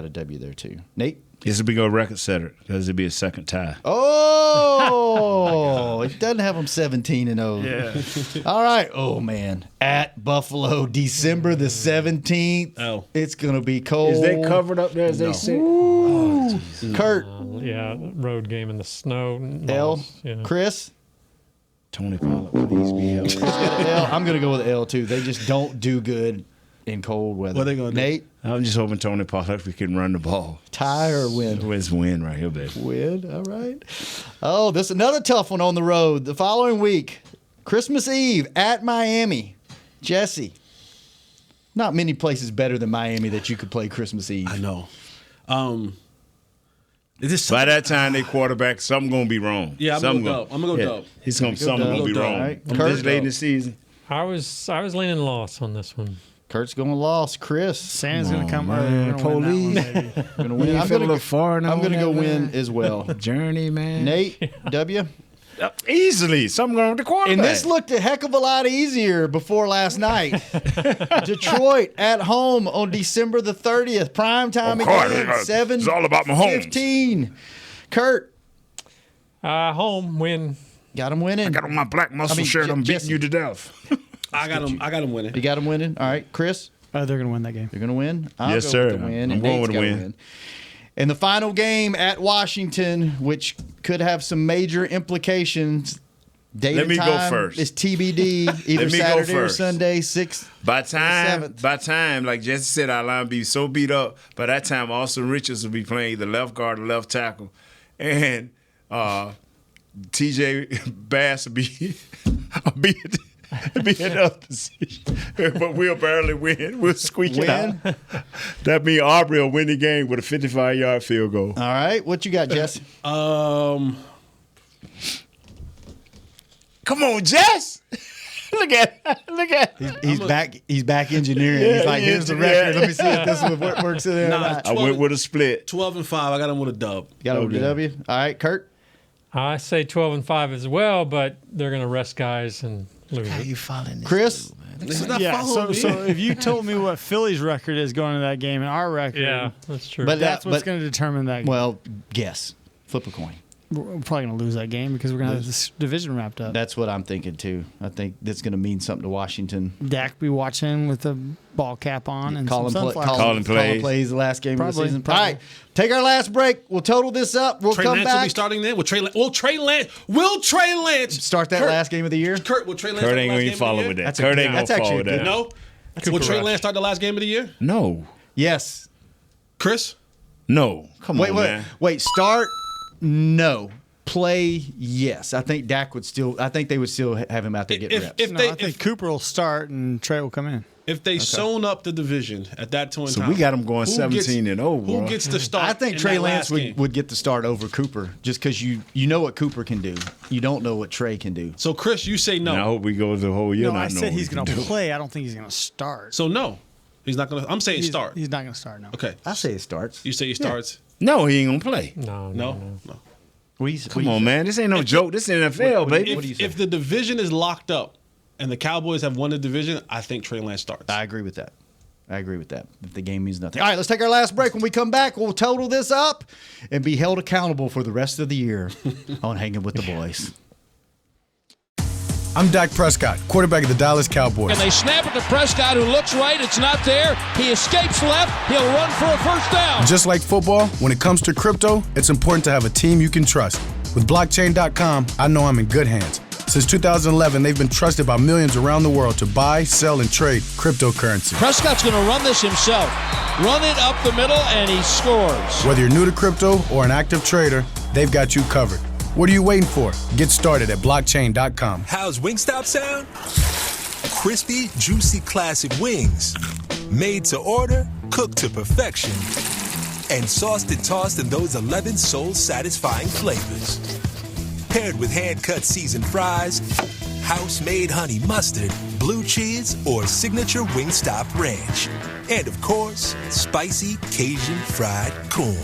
a W there too. Nate. This will be a record setter because it'll be a second tie. Oh, it doesn't have them 17-0. Yeah. All right. Oh, man. At Buffalo, December the 17th. Oh. It's going to be cold. Is they covered up there as they say? Ooh. Kurt. Yeah, road game in the snow. L. Yeah. Chris. Tony Pollard, please be held. L. I'm going to go with L, too. They just don't do good in cold weather. What are they going to do? Nate? I'm just hoping Tony Pollard can run the ball. Tie or win? It's win right here, baby. Win. All right. Oh, this is another tough one on the road. The following week, Christmas Eve at Miami. Jesse. Not many places better than Miami that you could play Christmas Eve. I know. By that time, they quarterback, something going to be wrong. Yeah, I'm going to go dub. Something going to be wrong. Right. This late in the season. I was leaning loss on this one. Kurt's going to loss. Chris. Santa's going to come man, early. police. Going to win. I'm going to go win as well. Journey, man. Nate, W. Easily. Something wrong with the quarterback. And this looked a heck of a lot easier before last night. Detroit at home on December the 30th. Prime time again. 7. It's all about Mahomes. 15. Kurt. Home win. Got him winning. I got on my black muscle shirt. I'm beating you to death. I got him winning. You got him winning? All right. Chris? They're going to win that game. You're going to win? Yes, go sir. With the win. I'm going with a win. And the final game at Washington, which could have some major implications. Date Let and me go time first. is TBD, either Let me go Saturday or first. Sunday, 6th. By time, like Jesse said, our line be so beat up. By that time, Austin Richards will be playing either left guard or left tackle, and TJ Bass will be in another position. But we'll barely win. We'll squeak it out. That means Aubrey will win the game with a 55-yard field goal. All right, what you got, Jesse? Come on, Jess. Look at. He's back engineering. Yeah, he's like, here's the record. Let me see if this is what works in there. Nah, I went with a split. 12-5. I got him with a dub. Got over the W. All right, Kurt. I say 12-5 as well, but they're going to rest guys and lose it. You following this? Chris. This is not following me. So if you told me what Philly's record is going into that game and our record, Yeah, that's true. But that's what's going to determine that game. Well, guess. Flip a coin. We're probably going to lose that game because we're going to have this division wrapped up. That's what I'm thinking, too. I think that's going to mean something to Washington. Dak be watching with a ball cap on and Calling some sunflowers. Calling plays the last game of the Probably. season. All right, take our last break. We'll total this up. We'll Trey come Lance will be back. starting then. Will Trey Lance Start that last game of the year. Kurt, will Trey Lance Kurt start the ain't last going game to follow of the with year? that. Kurt ain't going that's to follow actually with that. No. Will Trey Lance start the last game of the year? No. Yes. Chris? No. Come on, man. Wait. Start? No. Play? Yes. I think Dak would still. I think they would still have him out there getting reps. I think Cooper will start and Trey will come in. If they sewn up the division at that point in So time, we got them going who 17-0, bro. Who gets to start? I think in Trey that Lance last game? would get the start over Cooper just because you know what Cooper can do. You don't know what Trey can do. So Chris, you say no. And I hope we go the whole year No, not I knowing said what he's we going to can do. play. I don't think he's going to start. So no, he's not going to. I'm saying start. He's not going to start, no. Okay. I say it starts. You say he starts? No, he ain't going to play. No. Come on, man. This ain't no joke. This is NFL, baby. If the division is locked up and the Cowboys have won the division, I think Trey Lance starts. I agree with that. If the game means nothing. All right, let's take our last break. When we come back, we'll total this up and be held accountable for the rest of the year on Hanging with the Boys. I'm Dak Prescott, quarterback of the Dallas Cowboys. And they snap it to Prescott, who looks right. It's not there. He escapes left. He'll run for a first down. Just like football, when it comes to crypto, it's important to have a team you can trust. With blockchain.com, I know I'm in good hands. Since 2011, they've been trusted by millions around the world to buy, sell, and trade cryptocurrency. Prescott's going to run this himself. Run it up the middle, and he scores. Whether you're new to crypto or an active trader, they've got you covered. What are you waiting for? Get started at blockchain.com. How's Wingstop sound? Crispy, juicy, classic wings. Made to order, cooked to perfection. And sauced and tossed in those 11 soul-satisfying flavors. Paired with hand-cut seasoned fries, house-made honey mustard, blue cheese, or signature Wingstop ranch. And, of course, spicy Cajun fried corn.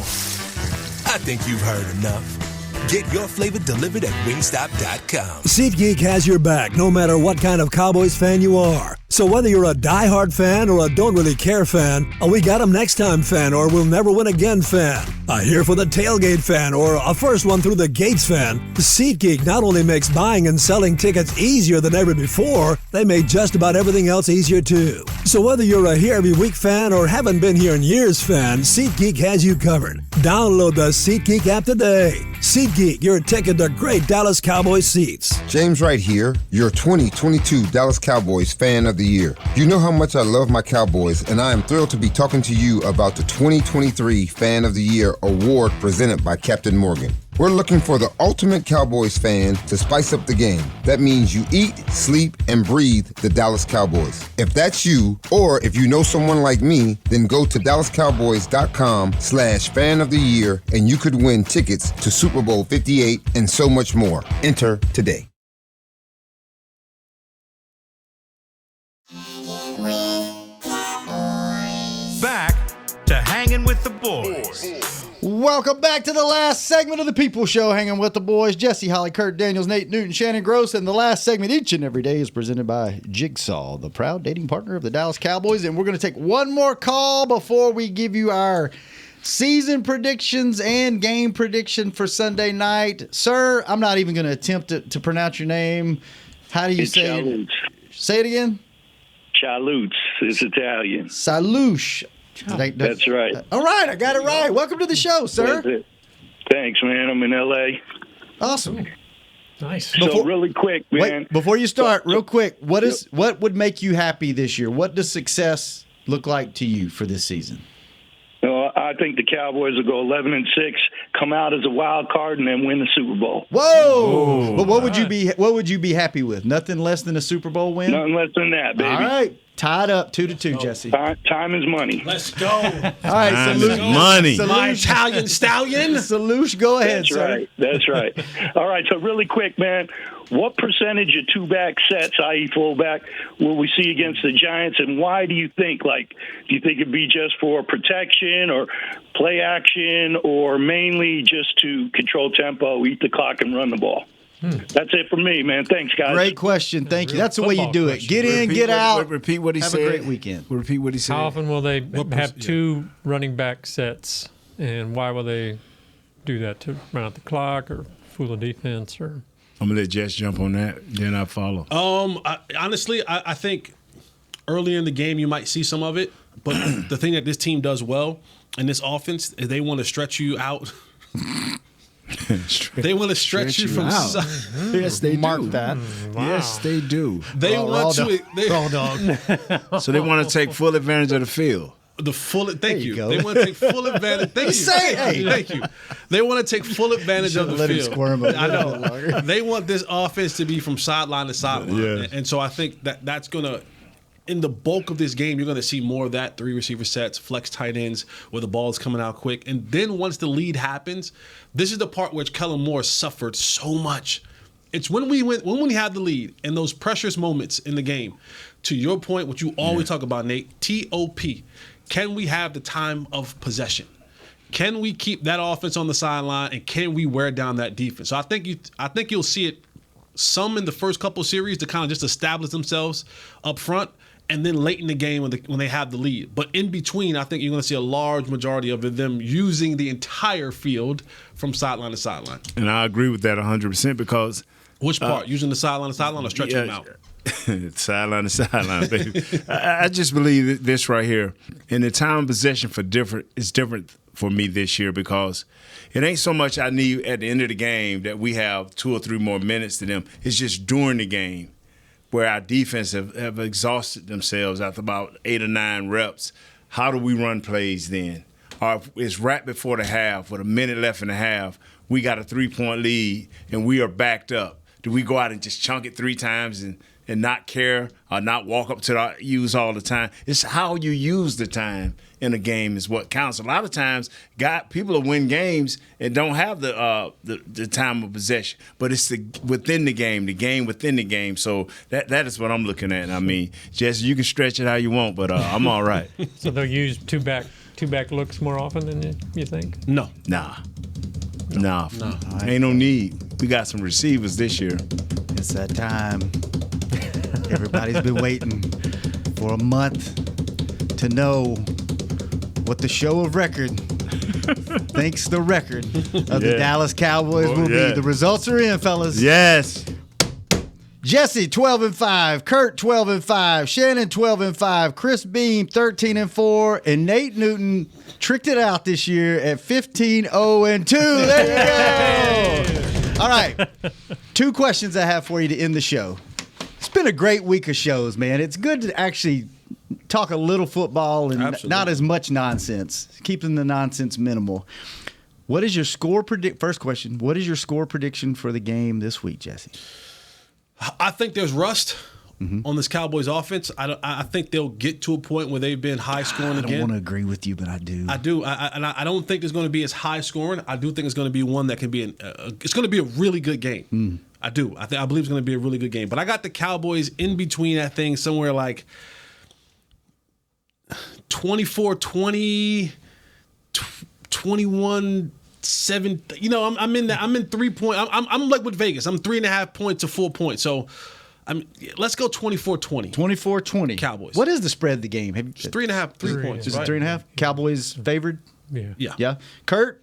I think you've heard enough. Get your flavor delivered at wingstop.com. SeatGeek has your back no matter what kind of Cowboys fan you are. So whether you're a diehard fan or a don't really care fan, a we got 'em next time fan or we'll never win again fan, a here for the tailgate fan or a first one through the gates fan, SeatGeek not only makes buying and selling tickets easier than ever before, they make just about everything else easier too. So whether you're a here every week fan or haven't been here in years fan, SeatGeek has you covered. Download the SeatGeek app today. SeatGeek, your ticket to great Dallas Cowboys seats. James Wright here, your 2022 Dallas Cowboys Fan of the Year. You know how much I love my Cowboys, and I am thrilled to be talking to you about the 2023 Fan of the Year award presented by Captain Morgan. We're looking for the ultimate Cowboys fan to spice up the game. That means you eat, sleep, and breathe the Dallas Cowboys. If that's you, or if you know someone like me, then go to DallasCowboys.com/fan of the year, and you could win tickets to Super Bowl 58 and so much more. Enter today. Back to Hangin' with the Boys. Welcome back to the last segment of the People Show, Hanging with the Boys. Jesse, Holly, Kurt Daniels, Nate Newton, Shannon Gross, and the last segment each and every day is presented by Jigsaw, the proud dating partner of the Dallas Cowboys. And we're going to take one more call before we give you our season predictions and game prediction for Sunday night. Sir, I'm not even going to attempt to pronounce your name. How do you say it? Say it again. Chalutes. It's Italian. Salush. That's right. All right, I got it right. Welcome to the show, sir. Thanks, man. I'm in L.A. Awesome. Nice. So really quick, man. Wait, before you start, real quick, what would make you happy this year? What does success look like to you for this season? I think the Cowboys will go 11-6, come out as a wild card, and then win the Super Bowl. Whoa! But what would you be happy with? Nothing less than a Super Bowl win? Nothing less than that, baby. All right. Tied up 2-2, Jesse. Time is money. Let's go. All right, Salush. Money. My Italian stallion. Salush, go ahead, sir. That's right. All right, so really quick, man, what percentage of two-back sets, i.e. fullback, will we see against the Giants, and why do you think? Like, do you think it'd be just for protection or play action or mainly just to control tempo, eat the clock, and run the ball? That's it for me, man. Thanks, guys. Great question. Thank you. That's the way you do it. Get in, get out. Repeat what he Have said. a great weekend. Repeat what he said. How often will they have two running back sets, and why will they do that? To run out the clock or fool the defense? Or I'm going to let Jess jump on that, then I'll follow. Honestly, I think early in the game you might see some of it, but the thing that this team does well in this offense is they want to stretch you out. They want to stretch you from out. Yes, they Mark do. that. wow. Yes, they do. They want to. Raw dog. So they want to take full advantage of the field. Thank you. go. They want to take full advantage. Thank you. Say it. Hey. Thank you. They want to take full advantage of the let him field. squirm a I little bit know. longer. They want this offense to be from sideline to sideline, Yeah. and so I think that's gonna. In the bulk of this game, you're going to see more of that 3 receiver sets, flex tight ends where the ball is coming out quick. And then once the lead happens, this is the part which Kellen Moore suffered so much. It's when we had the lead and those precious moments in the game. To your point, what you always talk about, Nate, TOP. Can we have the time of possession? Can we keep that offense on the sideline, and can we wear down that defense? So I think you'll see it some in the first couple series to kind of just establish themselves up front. And then late in the game when they have the lead. But in between, I think you're going to see a large majority of them using the entire field from sideline to sideline. And I agree with that 100% because Which part? Using the sideline to sideline or stretching them out? Sideline to sideline, baby. I just believe this right here. And the time of possession is different for me this year because it ain't so much I need at the end of the game that we have 2 or 3 more minutes to them. It's just during the game, where our defense have exhausted themselves after about 8 or 9 reps. How do we run plays then? Or if it's right before the half, with a minute left in the half, we got a 3-point lead and we are backed up. Do we go out and just chunk it 3 times and not care or not walk up to the use all the time? It's how you use the time in a game is what counts. A lot of times, people will win games and don't have the time of possession, but it's within the game within the game. So that is what I'm looking at. I mean, Jesse, you can stretch it how you want, but I'm all right. So they'll use two back looks more often than you think? No. Nah. No. Ain't no need. We got some receivers this year. It's that time. Everybody's been waiting for a month to know what the show of record thinks the record of the Dallas Cowboys will be. The results are in, fellas. Yes. Jesse 12-5, Kurt 12-5, Shannon 12-5, Chris Beam 13-4, and Nate Newton tricked it out this year at 15-0-2. There you go. All right. 2 questions I have for you to end the show. It's been a great week of shows, man. It's good to actually talk a little football and not as much nonsense, keeping the nonsense minimal. What is your score First question, what is your score prediction for the game this week, Jesse? I think there's rust on this Cowboys offense. I think they'll get to a point where they've been high scoring again. I don't want to agree with you, but I do. I do. I don't think it's going to be as high scoring. I do think it's going to be one that can be it's going to be a really good game. I do. I believe it's going to be a really good game. But I got the Cowboys in between that thing somewhere like 24-20, 21-7. You know, I'm in that. I'm in 3 point. I'm like with Vegas. I'm 3.5 points to 4 points. So, let's go 24-20. 24-20. Cowboys. What is the spread of the game? It's 3.5. 3 points. Is it right? 3.5? Cowboys favored. Yeah. Kurt.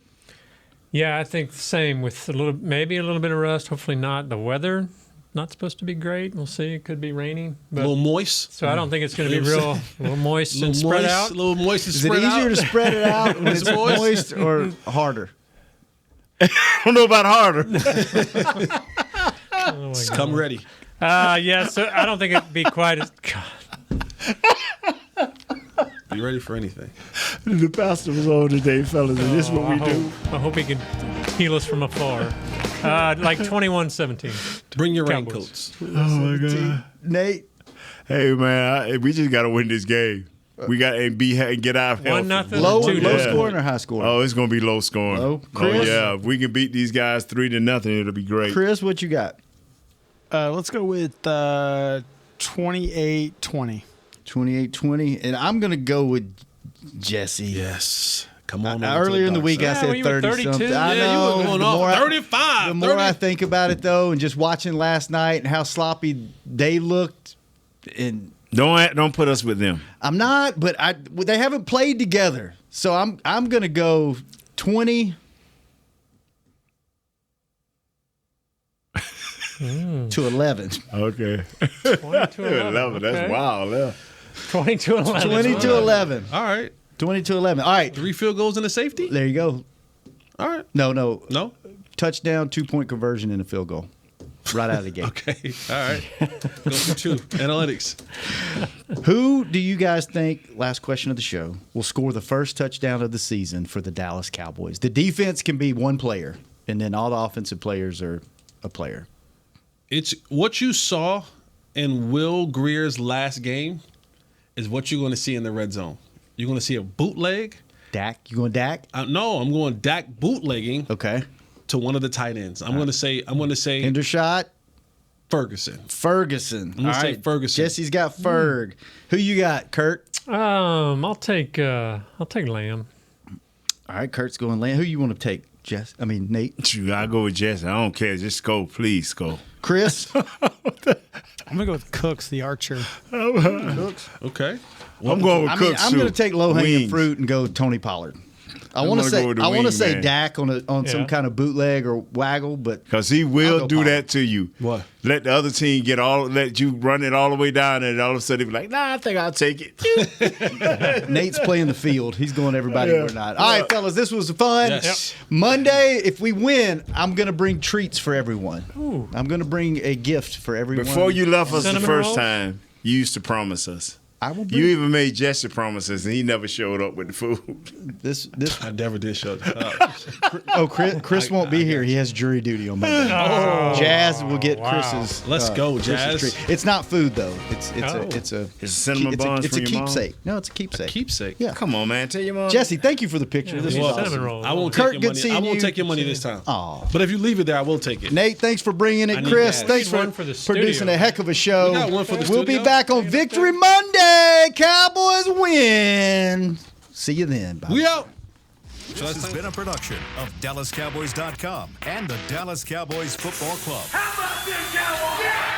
Yeah, I think the same with maybe a little bit of rust. Hopefully not. The weather not supposed to be great. We'll see. It could be raining. But, a little moist. So I don't think it's going to be a little moist and spread out. A little moist and Is spread out. Is it easier to spread it out when it's moist or harder? I don't know about harder. Come ready. Yeah, so I don't think it'd be quite as... God. Be ready for anything. The pastor was on today, fellas, and this is what we do. I hope he can heal us from afar. Like 21-17. Bring your Cowboys. raincoats. Oh, my God. Nate. Hey, man, we just got to win this game. We got to get out of health. 1-0. Low scoring or high scoring? Oh, it's going to be low scoring. Low? Chris? Oh, yeah. If we can beat these guys 3-0, it'll be great. Chris, what you got? Let's go with 28-20. 28-20. And I'm going to go with Jesse. Yes. Come on. Earlier in the week, I said 30-something. I know. You were going off 35. The more I think about it, though, and just watching last night and how sloppy they looked, and don't put us with them. I'm not, but they haven't played together. So I'm going to go 20 to 11. Okay. 20 to 11. That's wild. Yeah. 20 to 11. 20 to 11. All right. 20 to 11. All right. 3 field goals and a safety? There you go. All right. No. No? Touchdown, 2-point conversion, and a field goal. Right out of the gate. Okay. All right. Go for 2. Analytics. Who do you guys think, last question of the show, will score the first touchdown of the season for the Dallas Cowboys? The defense can be one player, and then all the offensive players are a player. It's what you saw in Will Greer's last game is what you're going to see in the red zone. You're going to see a bootleg. Dak? You going Dak? No, I'm going Dak bootlegging. Okay. To one of the tight ends. I'm going to say Hendershot. Ferguson. I'm going to say Ferguson. Jesse's got Ferg. Who you got, Kurt? I'll take Lamb. All right, Kurt's going Lamb. Who you want to take, Nate? I go with Jesse. I don't care. Just go, please go. Chris? I'm gonna go with Cooks, the archer. Cooks. Okay. I'm going with Cooks. I'm going to take low-hanging fruit and go Tony Pollard. I want to say Dak on some kind of bootleg or waggle, but because he will do that to you. What? Let the other team let you run it all the way down, and all of a sudden be like, "Nah, I think I'll take it." Nate's playing the field. He's going everybody or not. All right, fellas, this was fun. Yes. Monday, if we win, I'm going to bring treats for everyone. Ooh. I'm going to bring a gift for everyone. Before you left us Cinnamon the first rolls? time, you used to promise us. I will bring You even made Jesse promises, and he never showed up with the food. this. I never did show up. Oh, Chris won't be here. He has jury duty on Monday. Jazz will get Chris's. Let's go, Jazz. Chris's treat. It's not food though. It's a cinnamon buns It's from a your mom? keepsake. No, it's a keepsake. Keepsake. Yeah. Come on, man. Tell your mom. Jesse, thank you for the picture. This was cinnamon awesome. rolls. I won't Kurt, take good your money. I seeing won't you. take your money this time. Aw. But if you leave it there, I will take it. Nate, thanks for bringing it. I need Chris, gas. thanks We need for one for the studio. producing a heck of a show. We got one for the We'll be studio. back on Victory Monday. Cowboys win. See you then. Bye. We out. This has been a production of DallasCowboys.com and the Dallas Cowboys Football Club. How about this, Cowboys? Yeah!